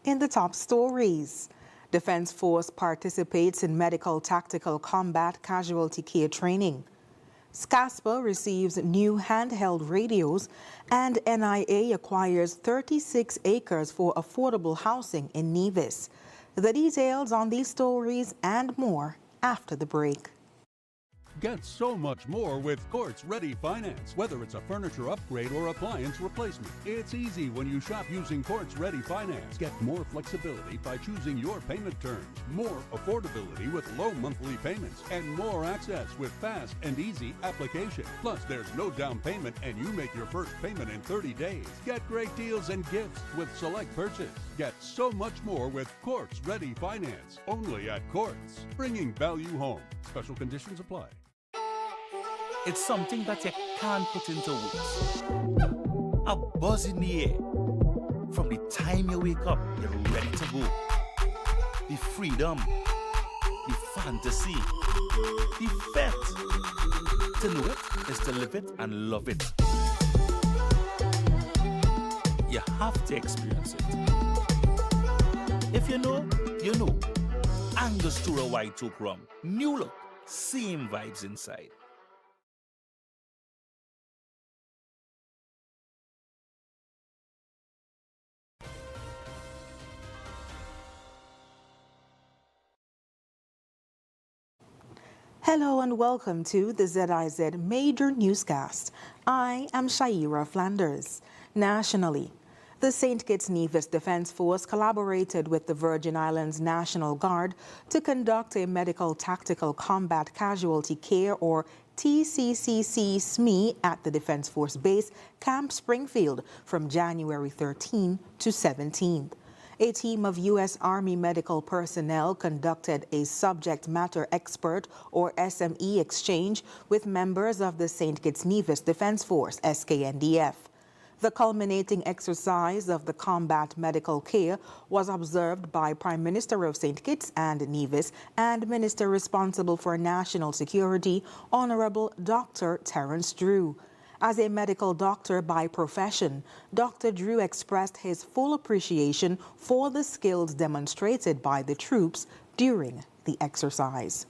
In the top stories, Defense Force participates in medical tactical combat casualty care training. SCASPA receives new handheld radios, and NIA acquires 36 acres for affordable housing in Nevis. The details on these stories and more after the break. Get so much more with Courts Ready Finance. Whether it's a furniture upgrade or appliance replacement, it's easy when you shop using Courts Ready Finance. Get more flexibility by choosing your payment terms, more affordability with low monthly payments, and more access with fast and easy application. Plus, there's no down payment and you make your first payment in 30 days. Get great deals and gifts with select purchase. Get so much more with Courts Ready Finance. Only at Courts. Bringing value home. Special conditions apply. It's something that you can't put into words. A buzz in the air. From the time you wake up, you're ready to go. The freedom, the fantasy, the fete. To know it is to live it and love it. You have to experience it. If you know, you know. Angostura White Oak Rum. New look, same vibes inside. Hello and welcome to the ZIZ Major Newscast. I am Shaira Flanders. Nationally, the St. Kitts Nevis Defense Force collaborated with the Virgin Islands National Guard to conduct a medical tactical combat casualty care or TCCC SME at the Defense Force Base, Camp Springfield from January 13 to 17th. A team of U.S. Army medical personnel conducted a subject matter expert or SME exchange with members of the St. Kitts Nevis Defense Force, SKNDF. The culminating exercise of the combat medical care was observed by Prime Minister of St. Kitts and Nevis and Minister responsible for national security, Honorable Dr. Terence Drew. As a medical doctor by profession, Dr. Drew expressed his full appreciation for the skills demonstrated by the troops during the exercise.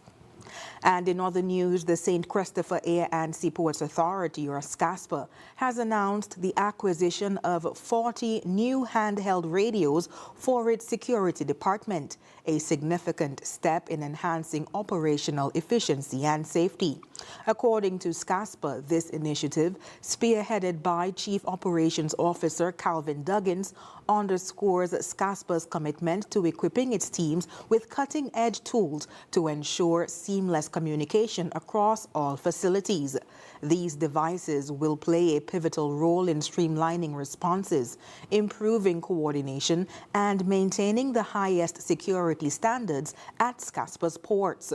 And in other news, the St. Christopher Air and Seaports Authority, or SCASPA, has announced the acquisition of 40 new handheld radios for its security department, a significant step in enhancing operational efficiency and safety. According to SCASPA, this initiative, spearheaded by Chief Operations Officer Calvin Duggins, underscores SCASPA's commitment to equipping its teams with cutting-edge tools to ensure seamless communication across all facilities. These devices will play a pivotal role in streamlining responses, improving coordination, and maintaining the highest security standards at SCASPA's ports.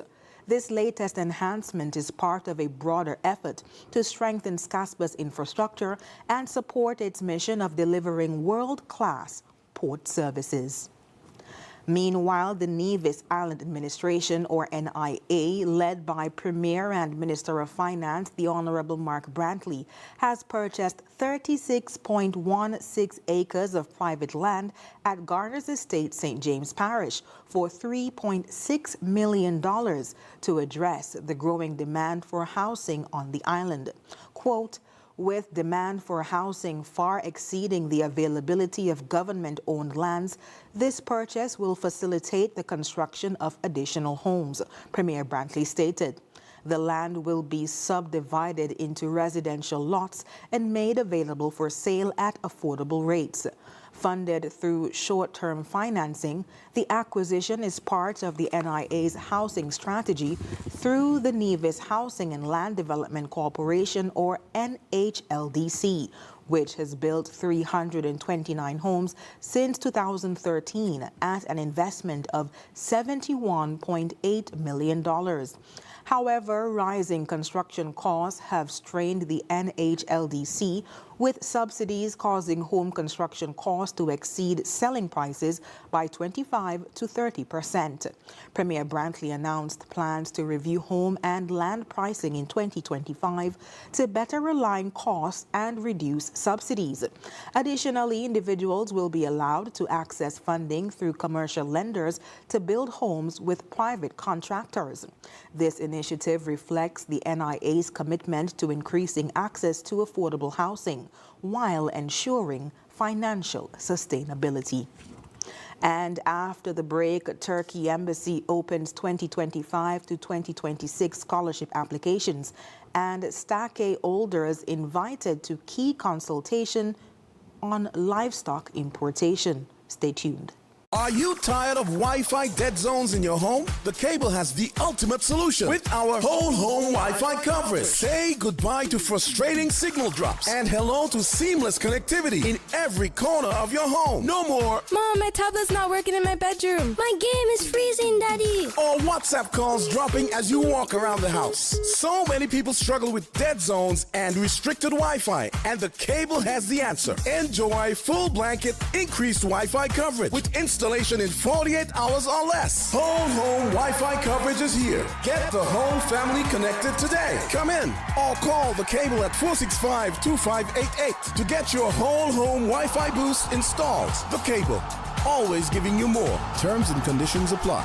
This latest enhancement is part of a broader effort to strengthen SCASPA's infrastructure and support its mission of delivering world-class port services. Meanwhile, the Nevis Island Administration, or NIA, led by Premier and Minister of Finance, the Honorable Mark Brantley, has purchased 36.16 acres of private land at Garner's Estate, St. James Parish, for $3.6 million to address the growing demand for housing on the island. Quote, with demand for housing far exceeding the availability of government-owned lands, this purchase will facilitate the construction of additional homes, Premier Brantley stated. The land will be subdivided into residential lots and made available for sale at affordable rates. Funded through short-term financing, the acquisition is part of the NIA's housing strategy through the Nevis Housing and Land Development Corporation, or NHLDC, which has built 329 homes since 2013 at an investment of $71.8 million. However, rising construction costs have strained the NHLDC, with subsidies causing home construction costs to exceed selling prices by 25 to 30%. Premier Brantley announced plans to review home and land pricing in 2025 to better align costs and reduce subsidies. Additionally, individuals will be allowed to access funding through commercial lenders to build homes with private contractors. This initiative reflects the NIA's commitment to increasing access to affordable housing while ensuring financial sustainability. And after the break, Turkey Embassy opens 2025 to 2026 scholarship applications, and SCASPA holders invited to key consultation on livestock importation. Stay tuned. Are you tired of Wi-Fi dead zones in your home? The Cable has the ultimate solution with our whole home Wi-Fi coverage. Say goodbye to frustrating signal drops and hello to seamless connectivity in every corner of your home. No more Mom, my tablet's not working in my bedroom. My game is freezing, Daddy. or WhatsApp calls dropping as you walk around the house. So many people struggle with dead zones and restricted Wi-Fi, and the Cable has the answer. Enjoy full blanket increased Wi-Fi coverage with installation in 48 hours or less. Whole home Wi-Fi coverage is here. Get the whole family connected today. Come in or call the Cable at 465-2588 to get your whole home Wi-Fi boost installed. The Cable, always giving you more. Terms and conditions apply.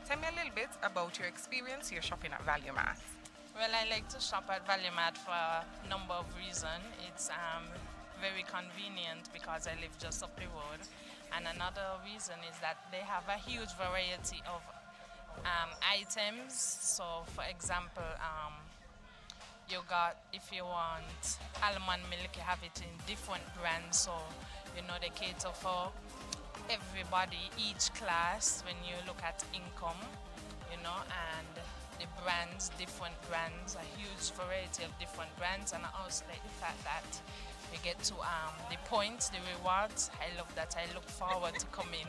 Tell me a little bit about your experience here shopping at Value Mart. Well, I like to shop at Value Mart for a number of reasons. It's very convenient because I live just up the road. And another reason is that they have a huge variety of items. So, for example, you got, if you want almond milk, you have it in different brands. So, you know, they cater for everybody, each class when you look at income, you know, and the brands, different brands, a huge variety of different brands. And I also like the fact that you get to the points, the rewards. I love that. I look forward to coming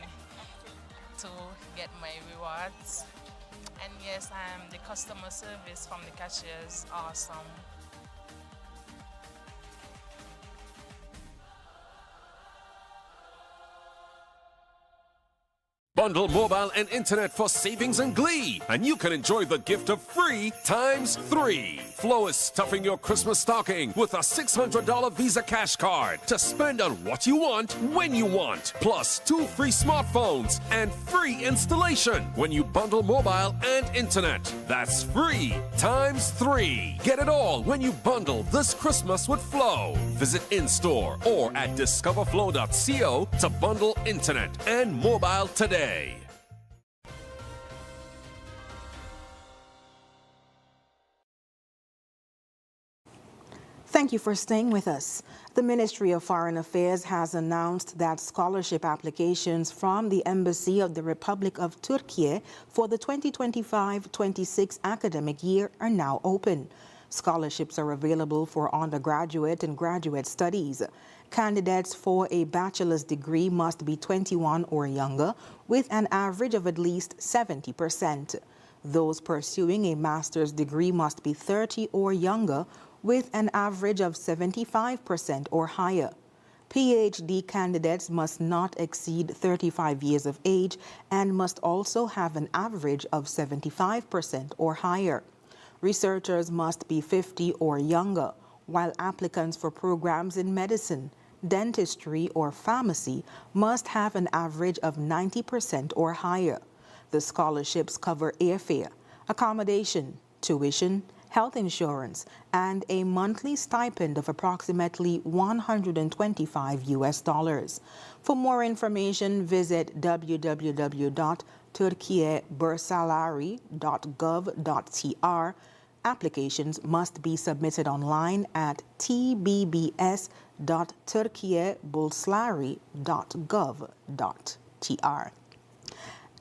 to get my rewards. And yes, the customer service from the cashiers awesome. Bundle mobile and internet for savings and glee, and you can enjoy the gift of free times 3. Flo is stuffing your Christmas stocking with a $600 Visa cash card to spend on what you want, when you want, plus 2 free smartphones and free installation when you bundle mobile and internet. That's free times 3. Get it all when you bundle this Christmas with Flo. Visit in-store or at discoverflow.co to bundle internet and mobile today. Thank you for staying with us. The Ministry of Foreign Affairs has announced that scholarship applications from the Embassy of the Republic of Turkey for the 2025-26 academic year are now open. Scholarships are available for undergraduate and graduate studies. Candidates for a bachelor's degree must be 21 or younger, with an average of at least 70%. Those pursuing a master's degree must be 30 or younger, with an average of 75% or higher. PhD candidates must not exceed 35 years of age and must also have an average of 75% or higher. Researchers must be 50 or younger, while applicants for programs in medicine, dentistry, or pharmacy must have an average of 90% or higher. The scholarships cover airfare, accommodation, tuition, health insurance, and a monthly stipend of approximately $125. For more information, visit www.turkeybursalary.gov.tr. Applications must be submitted online at tbbs.turkeybursalary.gov.tr.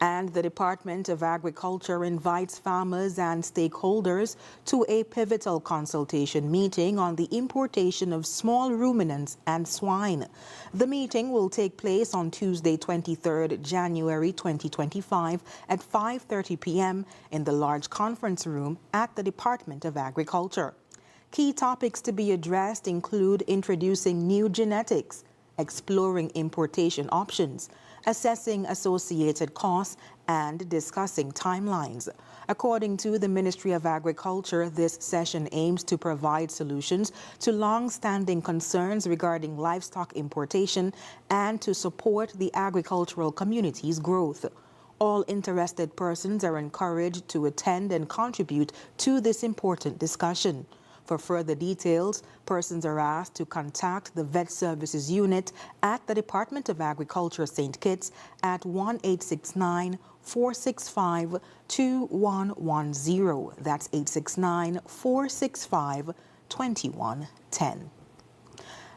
And the Department of Agriculture invites farmers and stakeholders to a pivotal consultation meeting on the importation of small ruminants and swine. The meeting will take place on Tuesday, 23rd January 2025 at 5:30 p.m. in the large conference room at the Department of Agriculture. Key topics to be addressed include introducing new genetics, exploring importation options, assessing associated costs, and discussing timelines. According to the Ministry of Agriculture, this session aims to provide solutions to long-standing concerns regarding livestock importation and to support the agricultural community's growth. All interested persons are encouraged to attend and contribute to this important discussion. For further details, persons are asked to contact the Vet Services Unit at the Department of Agriculture, St. Kitts at 1-869-465-2110. That's 869-465-2110.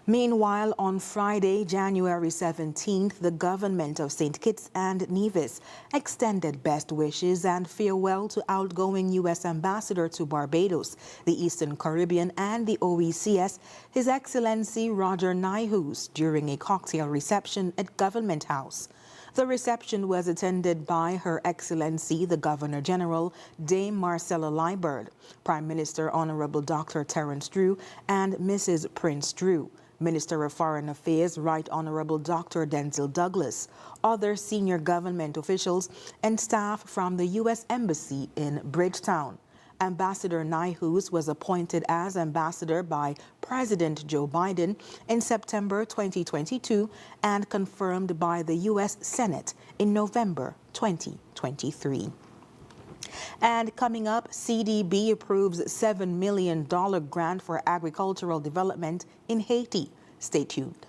Meanwhile, on Friday, January 17th, the government of St. Kitts and Nevis extended best wishes and farewell to outgoing U.S. Ambassador to Barbados, the Eastern Caribbean, and the OECS, His Excellency Roger Nyhus, during a cocktail reception at Government House. The reception was attended by Her Excellency the Governor-General, Dame Marcella Liebert, Prime Minister Honorable Dr. Terence Drew, and Mrs. Prince Drew, Minister of Foreign Affairs Right Honorable Dr. Denzil Douglas, other senior government officials, and staff from the U.S. Embassy in Bridgetown. Ambassador Nyhus was appointed as ambassador by President Joe Biden in September 2022 and confirmed by the U.S. Senate in November 2023. And coming up, CDB approves $7 million grant for agricultural development in Haiti. Stay tuned.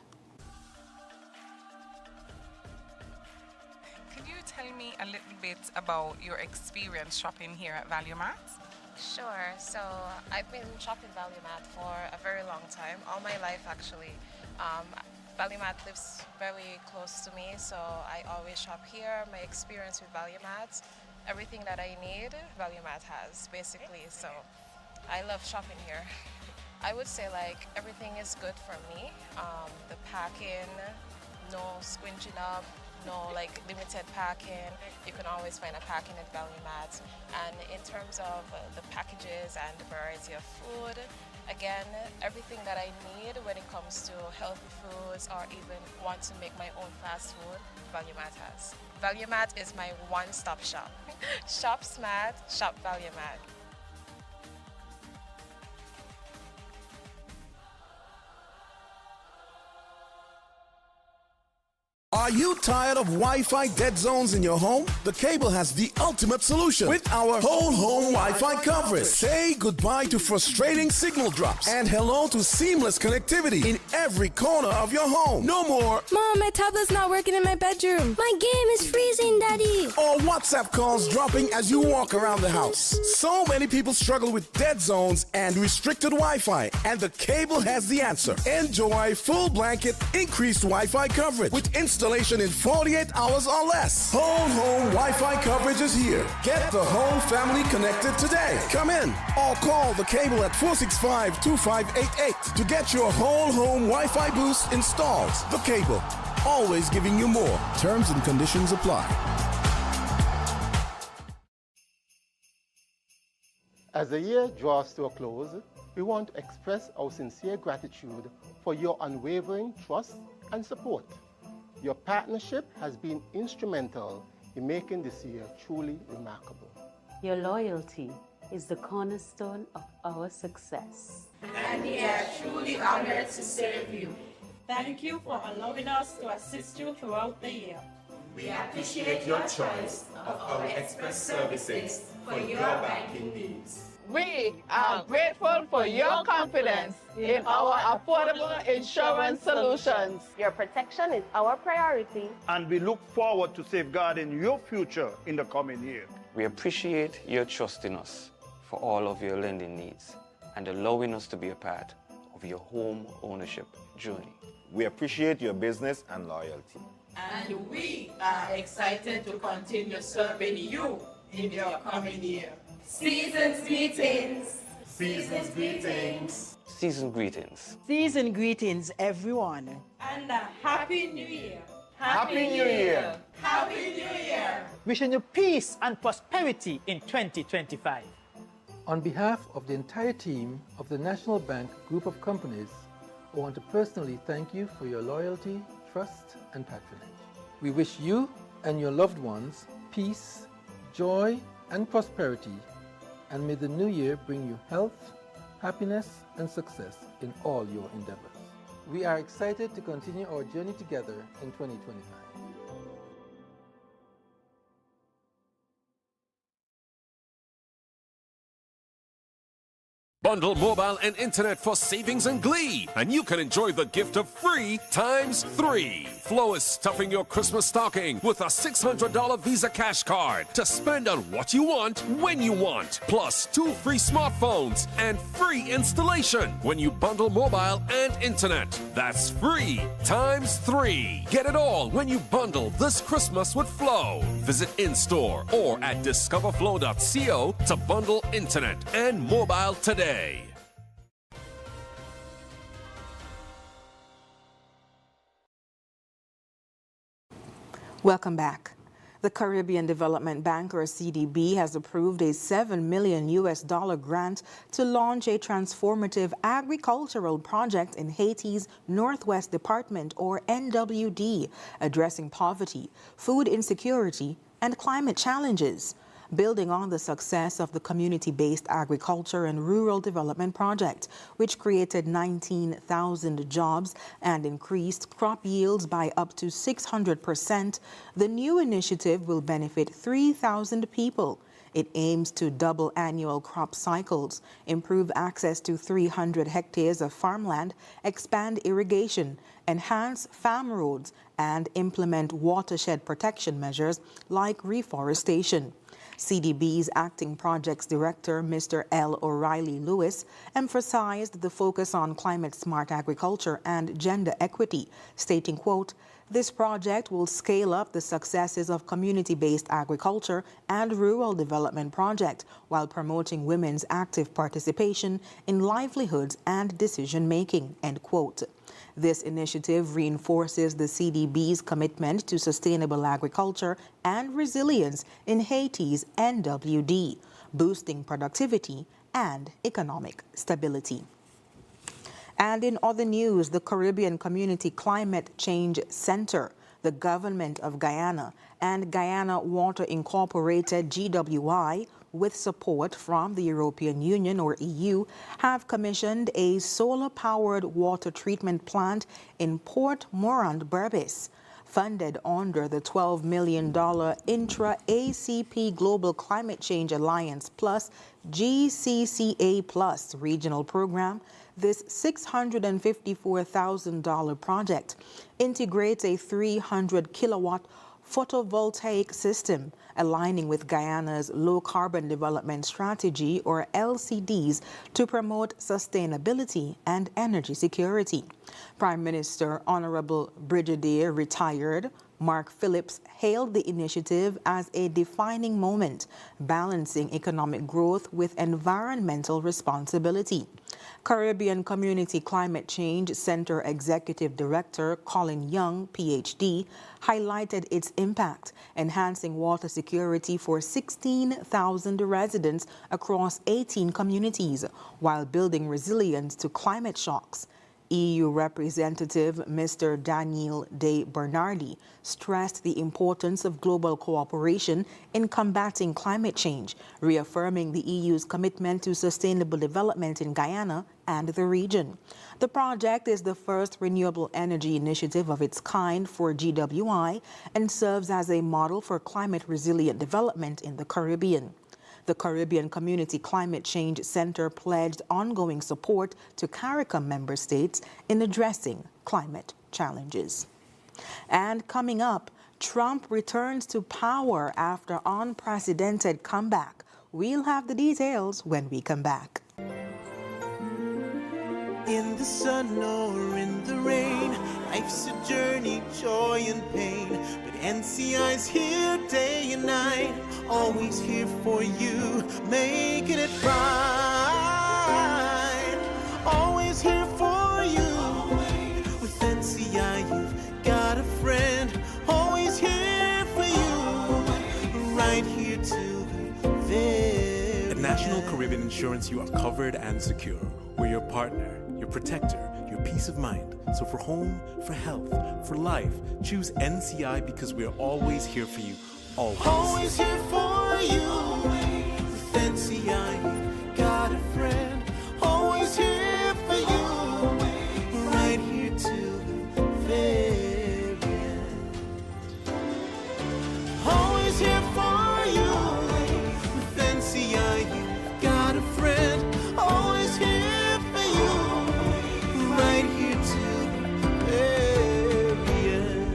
Could you tell me a little bit about your experience shopping here at Value Mart? Sure. So I've been shopping Value Mart for a very long time, all my life actually. Value Mart lives very close to me, so I always shop here. My experience with Value Mart, everything that I need, Value Mart has, basically. So I love shopping here. I would say like everything is good for me. The packing, no squinching up, no like limited packing. You can always find a packing at Value Mart. And in terms of the packages and the variety of food, again, everything that I need when it comes to healthy foods or even want to make my own fast food, Value Mart has. Value Mart is my one-stop shop. Shop smart, shop Value Mart. Are you tired of Wi-Fi dead zones in your home? The Cable has the ultimate solution with our whole home Wi-Fi coverage. Say goodbye to frustrating signal drops and hello to seamless connectivity in every corner of your home. No more Mom, my tablet's not working in my bedroom. My game is freezing, Daddy. or WhatsApp calls dropping as you walk around the house. So many people struggle with dead zones and restricted Wi-Fi, and the Cable has the answer. Enjoy full blanket increased Wi-Fi coverage with installation in 48 hours or less. Whole home Wi-Fi coverage is here. Get the whole family connected today. Come in or call the Cable at 465-2588 to get your whole home Wi-Fi boost installed. The Cable, always giving you more. Terms and conditions apply. As the year draws to a close, we want to express our sincere gratitude for your unwavering trust and support. Your partnership has been instrumental in making this year truly remarkable. Your loyalty is the cornerstone of our success. And we are truly honored to serve you. Thank you for allowing us to assist you throughout the year. We appreciate your choice of our express services for your banking needs. We are grateful for your confidence in our affordable insurance solutions. Your protection is our priority, and we look forward to safeguarding your future in the coming year. We appreciate your trust in us for all of your lending needs and allowing us to be a part of your home ownership journey. We appreciate your business and loyalty. And we are excited to continue serving you in your coming year. Season's greetings. Season's greetings. Season greetings. Season greetings, everyone. And a Happy New Year. Happy New Year. Happy New Year. Wishing you peace and prosperity in 2025. On behalf of the entire team of the National Bank Group of Companies, I want to personally thank you for your loyalty, trust, and patronage. We wish you and your loved ones peace, joy, and prosperity, and may the new year bring you health, happiness, and success in all your endeavors. We are excited to continue our journey together in 2025. Bundle mobile and internet for savings and glee, and you can enjoy the gift of free ×3. Flo is stuffing your Christmas stocking with a $600 Visa cash card to spend on what you want, when you want, plus 2 free smartphones and free installation when you bundle mobile and internet. That's free ×3. Get it all when you bundle this Christmas with Flo. Visit in-store or at discoverflow.co to bundle internet and mobile today. Welcome back. The Caribbean Development Bank, or CDB, has approved a $7 million grant to launch a transformative agricultural project in Haiti's Northwest Department, or NWD, addressing poverty, food insecurity, and climate challenges. Building on the success of the community-based agriculture and rural development project, which created 19,000 jobs and increased crop yields by up to 600%, the new initiative will benefit 3,000 people. It aims to double annual crop cycles, improve access to 300 hectares of farmland, expand irrigation, enhance farm roads, and implement watershed protection measures like reforestation. CDB's acting projects director, Mr. L. O'Reilly Lewis, emphasized the focus on climate-smart agriculture and gender equity, stating, quote, "This project will scale up the successes of community-based agriculture and rural development project while promoting women's active participation in livelihoods and decision-making," end quote. This initiative reinforces the CDB's commitment to sustainable agriculture and resilience in Haiti's NWD, boosting productivity and economic stability. And in other news, the Caribbean Community Climate Change Center, the government of Guyana, and Guyana Water Incorporated, GWI, with support from the European Union, or EU, have commissioned a solar-powered water treatment plant in Port Morand, Berbice. Funded under the $12 million Intra-ACP Global Climate Change Alliance Plus GCCA Plus regional program, this $654,000 project integrates a 300-kilowatt photovoltaic system, aligning with Guyana's Low Carbon Development Strategy, or LCDs, to promote sustainability and energy security. Prime Minister Honorable Brigadier Retired Mark Phillips hailed the initiative as a defining moment, balancing economic growth with environmental responsibility. Caribbean Community Climate Change Center Executive Director Colin Young, PhD, highlighted its impact, enhancing water security for 16,000 residents across 18 communities, while building resilience to climate shocks. EU Representative Mr. Daniel de Bernardi stressed the importance of global cooperation in combating climate change, reaffirming the EU's commitment to sustainable development in Guyana and the region. The project is the first renewable energy initiative of its kind for GWI and serves as a model for climate-resilient development in the Caribbean. The Caribbean Community Climate Change Center pledged ongoing support to CARICOM member states in addressing climate challenges. And coming up, Trump returns to power after unprecedented comeback. We'll have the details when we come back. In the sun or in the rain, life's a journey, joy and pain. But NCI's here day and night, always here for you, making it right. Always here for you. With NCI, you've got a friend, always here for you, right here till the very At National Caribbean Insurance, you are covered and secure. We're your partner, your protector, your peace of mind. So for home, for health, for life, choose NCI because we're always here for you. Always. Always here for you. With NCI, you've got a friend. Always here for you. Right here till the very end. Always here for you. With NCI, you've got a friend. Always here for you. Right here till the very end.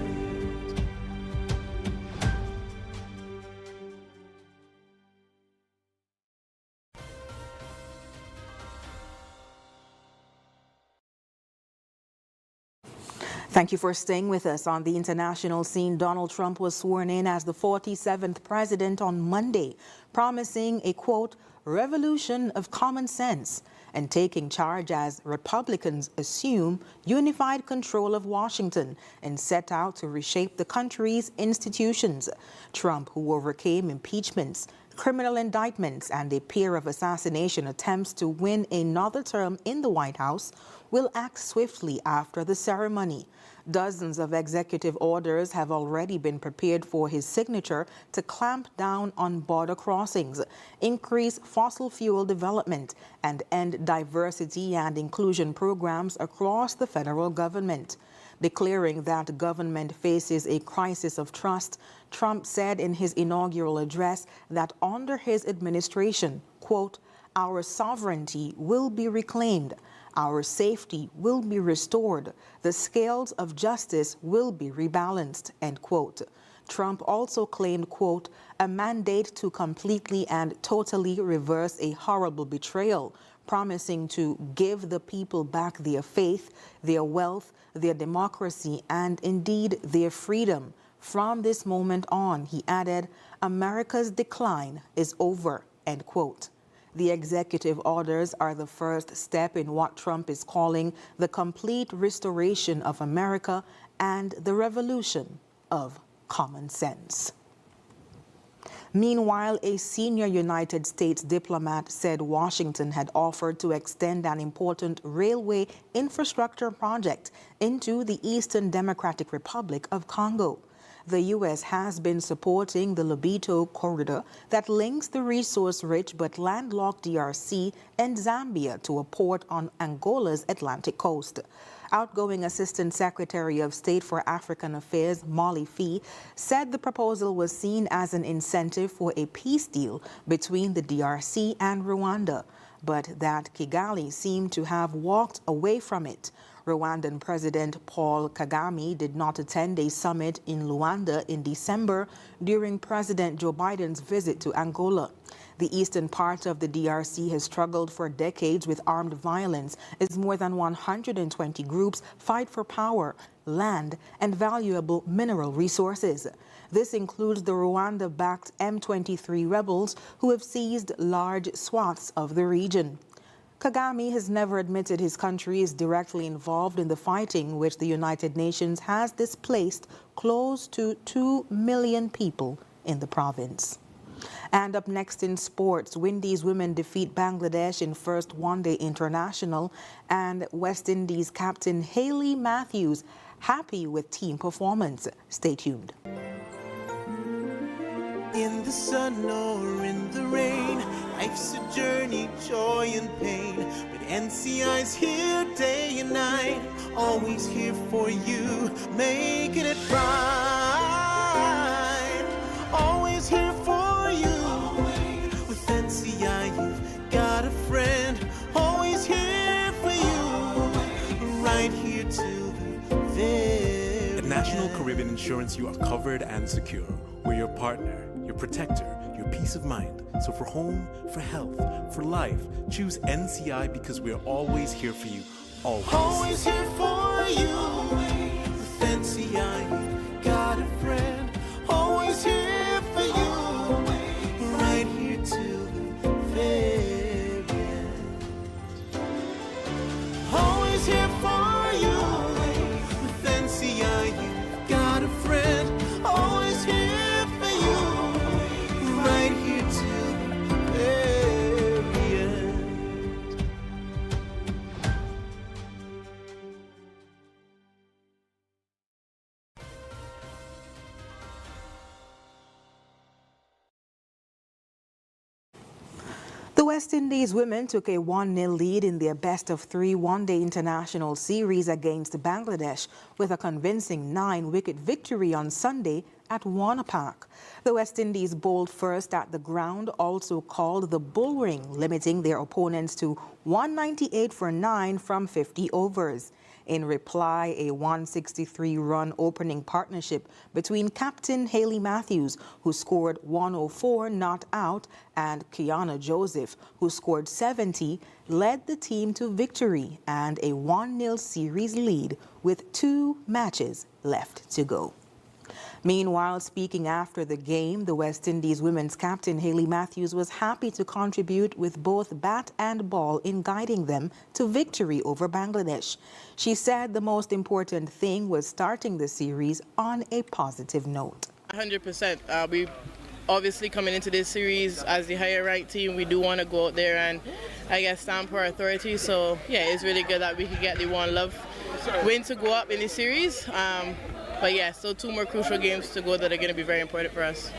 Thank you for staying with us. On the international scene, Donald Trump was sworn in as the 47th president on Monday, promising a, quote, revolution of common sense and taking charge as Republicans assume unified control of Washington and set out to reshape the country's institutions. Trump, who overcame impeachments, criminal indictments, and a pair of assassination attempts to win another term in the White House, will act swiftly after the ceremony. Dozens of executive orders have already been prepared for his signature to clamp down on border crossings, increase fossil fuel development, and end diversity and inclusion programs across the federal government. Declaring that government faces a crisis of trust, Trump said in his inaugural address that under his administration, quote, our sovereignty will be reclaimed, our safety will be restored, the scales of justice will be rebalanced, end quote. Trump also claimed, quote, a mandate to completely and totally reverse a horrible betrayal, promising to give the people back their faith, their wealth, their democracy, and indeed their freedom. From this moment on, he added, America's decline is over, end quote. The executive orders are the first step in what Trump is calling the complete restoration of America and the revolution of common sense. Meanwhile, a senior United States diplomat said Washington had offered to extend an important railway infrastructure project into the Eastern Democratic Republic of Congo. The U.S. has been supporting the Lobito corridor that links the resource-rich but landlocked DRC and Zambia to a port on Angola's Atlantic coast. Outgoing Assistant Secretary of State for African Affairs, Molly Fee, said the proposal was seen as an incentive for a peace deal between the DRC and Rwanda, but that Kigali seemed to have walked away from it. Rwandan President Paul Kagame did not attend a summit in Luanda in December during President Joe Biden's visit to Angola. The eastern part of the DRC has struggled for decades with armed violence as more than 120 groups fight for power, land, and valuable mineral resources. This includes the Rwanda-backed M23 rebels who have seized large swaths of the region. Kagame has never admitted his country is directly involved in the fighting, which the United Nations has displaced close to 2 million people in the province. And up next in sports, Windies women defeat Bangladesh in first one-day international, and West Indies captain Hayley Matthews happy with team performance. Stay tuned. In the sun or in the rain, life's a journey, joy and pain. But NCI's here day and night, always here for you, making it right. Always here for you. With NCI, you've got a friend, always here for you, right here till the very At National Caribbean Insurance, you are covered and secure. We're your partner, your protector, your peace of mind. So for home, for health, for life, choose NCI because we're always here for you. always. Always here for you. With NCI, got a friend. Always here for you. Right here till the very end. Always here for you. With NCI, you've got a friend. Always here for you. Right here till the very end. The West Indies women took a 1-0 lead in their best-of-3 one-day international series against Bangladesh with a convincing 9-wicket victory on Sunday at Warner Park. The West Indies bowled first at the ground, also called the Bull Ring, limiting their opponents to 198 for 9 from 50 overs. In reply, a 163-run opening partnership between Captain Hayley Matthews, who scored 104 not out, and Guyana Joseph, who scored 70, led the team to victory and a 1-0 series lead with 2 matches left to go. Meanwhile, speaking after the game, the West Indies women's captain Hayley Matthews was happy to contribute with both bat and ball in guiding them to victory over Bangladesh. She said the most important thing was starting the series on a positive note. 100%. We obviously coming into this series as the higher ranked team, we do want to go out there and I guess stamp our authority. So yeah, it's really good that we could get the 1-0 win to go up in the series. But yeah, still 2 more crucial games to go that are going to be very important for us.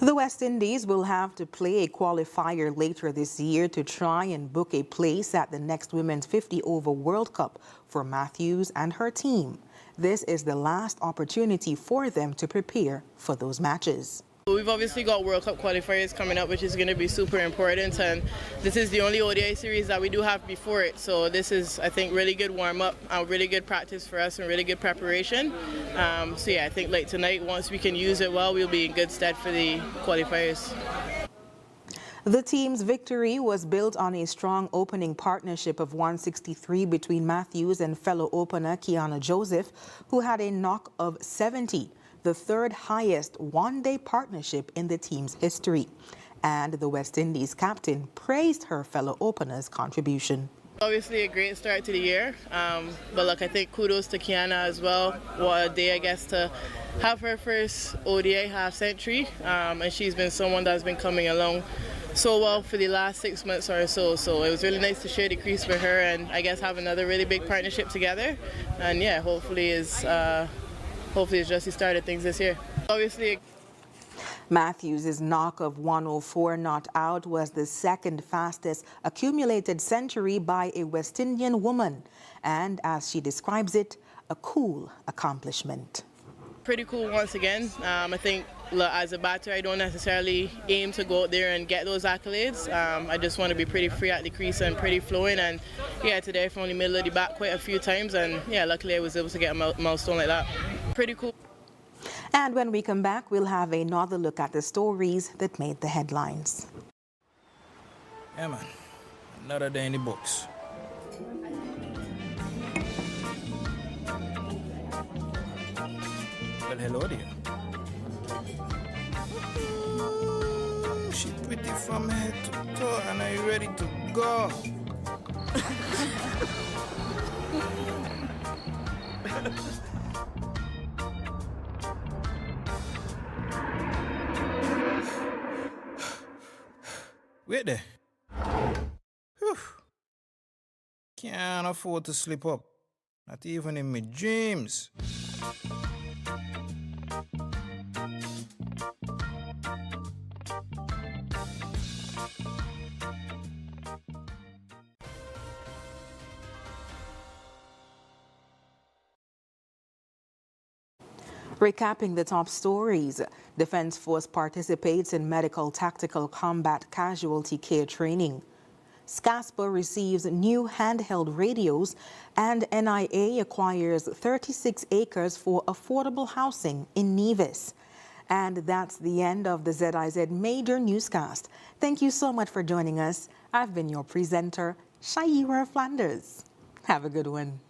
The West Indies will have to play a qualifier later this year to try and book a place at the next Women's 50-over World Cup for Matthews and her team. This is the last opportunity for them to prepare for those matches. We've obviously got World Cup qualifiers coming up, which is going to be super important, and this is the only ODI series that we do have before it. So this is, I think, really good warm-up, really good practice for us, and really good preparation. So yeah, I think like tonight, once we can use it well, we'll be in good stead for the qualifiers. The team's victory was built on a strong opening partnership of 163 between Matthews and fellow opener Guyana Joseph, who had a knock of 70. The third highest one-day partnership in the team's history. And the West Indies captain praised her fellow opener's contribution. Obviously a great start to the year, but look, I think kudos to Guyana as well. What a day, I guess, to have her first ODI half-century, and she's been someone that's been coming along so well for the last 6 months or so. So it was really nice to share the crease with her and I guess have another really big partnership together. And yeah, hopefully it's just the start of things this year. Obviously, Matthews' knock of 104 not out was the second fastest accumulated century by a West Indian woman, and as she describes it, a cool accomplishment. Pretty cool once again. I think as a batter, I don't necessarily aim to go out there and get those accolades. I just want to be pretty free at the crease and pretty flowing. And yeah, today I found the middle of the bat quite a few times, and yeah, luckily I was able to get a milestone like that. Pretty cool. And when we come back, we'll have another look at the stories that made the headlines. Yeah, man. Another day in the books. Well, hello there. She pretty from head to toe, and are you ready to go? Wait there. Whew. Can't afford to slip up. Not even in my dreams. Recapping the top stories, Defense Force participates in medical tactical combat casualty care training. SCASPA receives new handheld radios, and NIA acquires 36 acres for affordable housing in Nevis. And that's the end of the ZIZ Major Newscast. Thank you so much for joining us. I've been your presenter, Shaira Flanders. Have a good one.